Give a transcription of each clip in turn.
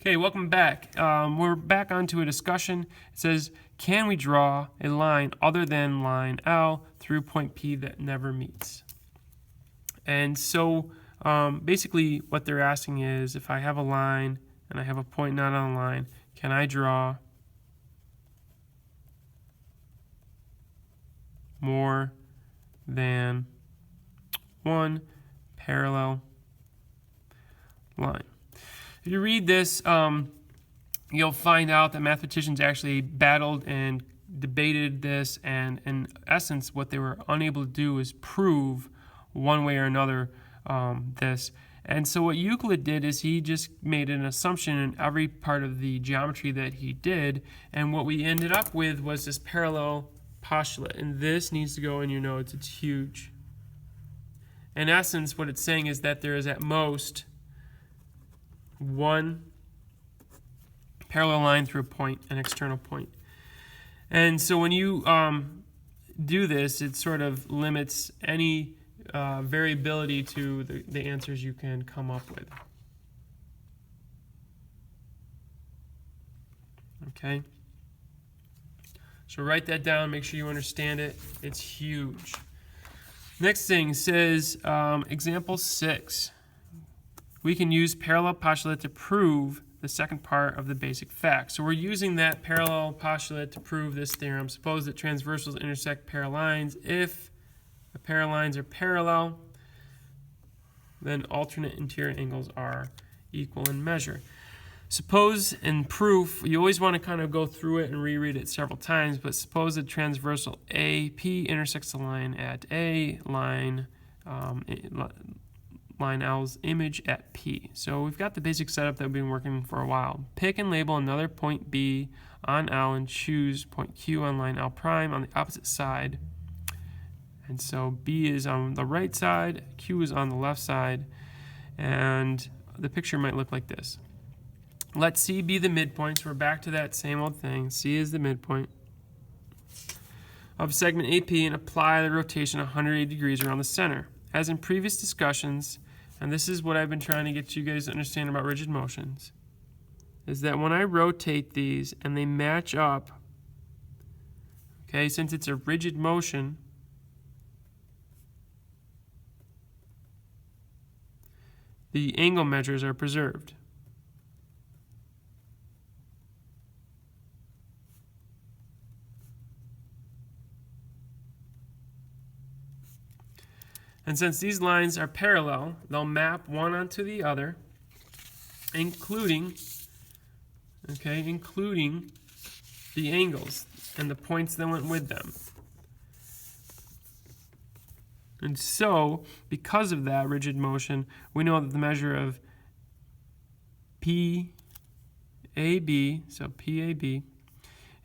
Okay, welcome back. We're back onto a discussion. It says, can we draw a line other than line L through point P that never meets? And so basically what they're asking is, if I have a line and I have a point not on a line, can I draw more than one parallel line? If you read this, you'll find out that mathematicians actually battled and debated this, and in essence what they were unable to do is prove one way or another this. And so what Euclid did is he just made an assumption in every part of the geometry that he did, and what we ended up with was this parallel postulate, and this needs to go in your notes. It's huge. In essence, what it's saying is that there is at most one parallel line through a point, an external point. And so when you do this, it sort of limits any variability to the answers you can come up with. Okay? So write that down, make sure you understand it. It's huge. Next thing says, example 6. We can use parallel postulate to prove the second part of the basic fact. So we're using that parallel postulate to prove this theorem. Suppose that transversals intersect parallel lines. If the parallel lines are parallel, then alternate interior angles are equal in measure. Suppose in proof, you always want to kind of go through it and reread it several times, but suppose that transversal AP intersects the line at A, line L's image at P. So we've got the basic setup that we've been working for a while. Pick and label another point B on L and choose point Q on line L prime on the opposite side. And so B is on the right side, Q is on the left side, and the picture might look like this. Let C be the midpoint, so we're back to that same old thing. C is the midpoint of segment AP, and apply the rotation 180 degrees around the center. As in previous discussions, and this is what I've been trying to get you guys to understand about rigid motions, is that when I rotate these and they match up, okay, since it's a rigid motion, the angle measures are preserved. And since these lines are parallel, they'll map one onto the other, including the angles and the points that went with them. And so, because of that rigid motion, we know that the measure of PAB, so PAB,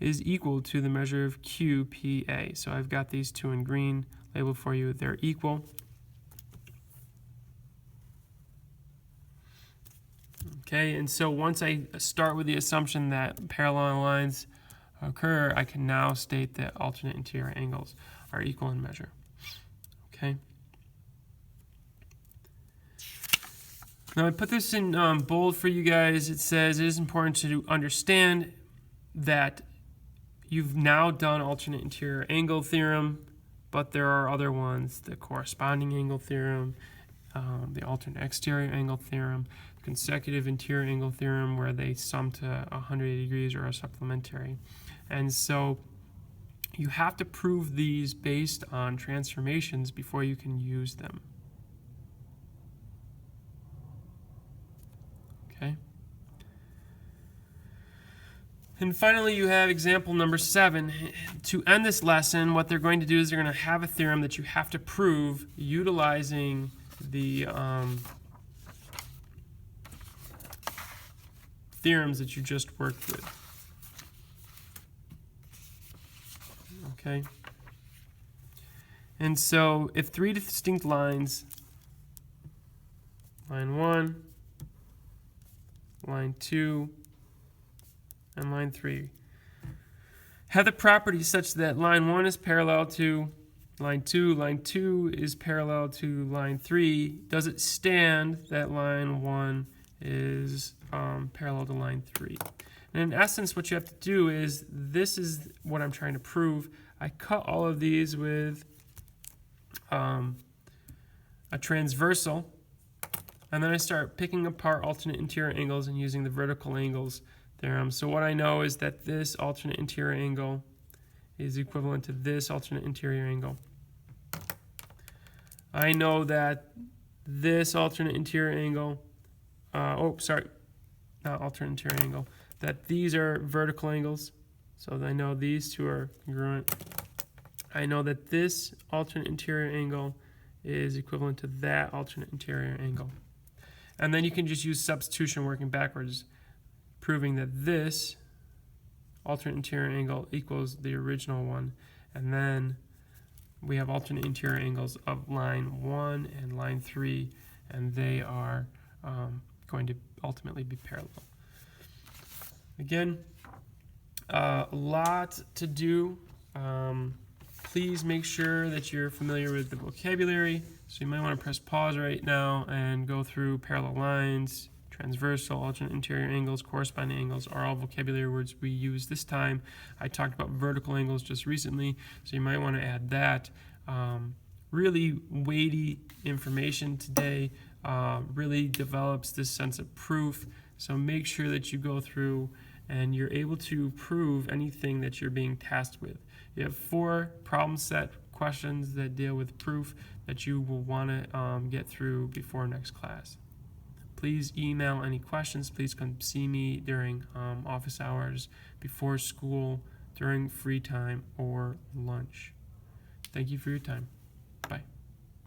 is equal to the measure of QPA. So I've got these two in green labeled for you. They're equal. Okay, and so once I start with the assumption that parallel lines occur, I can now state that alternate interior angles are equal in measure. Okay. Now I put this in bold for you guys. It says it is important to understand that you've now done alternate interior angle theorem, but there are other ones, the corresponding angle theorem, the alternate exterior angle theorem, consecutive interior angle theorem, where they sum to 180 degrees or are supplementary. And so you have to prove these based on transformations before you can use them. Okay. And finally, you have example number 7. To end this lesson, what they're going to do is they're going to have a theorem that you have to prove utilizing the theorems that you just worked with. Okay. And so if 3 distinct lines, line 1, line 2, and line 3, have the properties such that line 1 is parallel to line 2 is parallel to line 3, does it stand that line 1 is parallel to line 3. And in essence, what you have to do is, this is what I'm trying to prove. I cut all of these with a transversal, and then I start picking apart alternate interior angles and using the vertical angles theorem. So what I know is that this alternate interior angle is equivalent to this alternate interior angle. I know that this alternate interior angle, not alternate interior angle, that these are vertical angles, so I know these two are congruent. I know that this alternate interior angle is equivalent to that alternate interior angle. And then you can just use substitution working backwards, proving that this alternate interior angle equals the original one. And then we have alternate interior angles of line 1 and line 3, and they are going to ultimately be parallel. Again, a lot to do. Please make sure that you're familiar with the vocabulary. So you might want to press pause right now and go through parallel lines, transversal, alternate interior angles, corresponding angles are all vocabulary words we use this time. I talked about vertical angles just recently, so you might want to add that. Really weighty information today, really develops this sense of proof. So make sure that you go through and you're able to prove anything that you're being tasked with. You have 4 problem set questions that deal with proof that you will want to get through before next class. Please email any questions. Please come see me during office hours, before school, during free time, or lunch. Thank you for your time. Bye.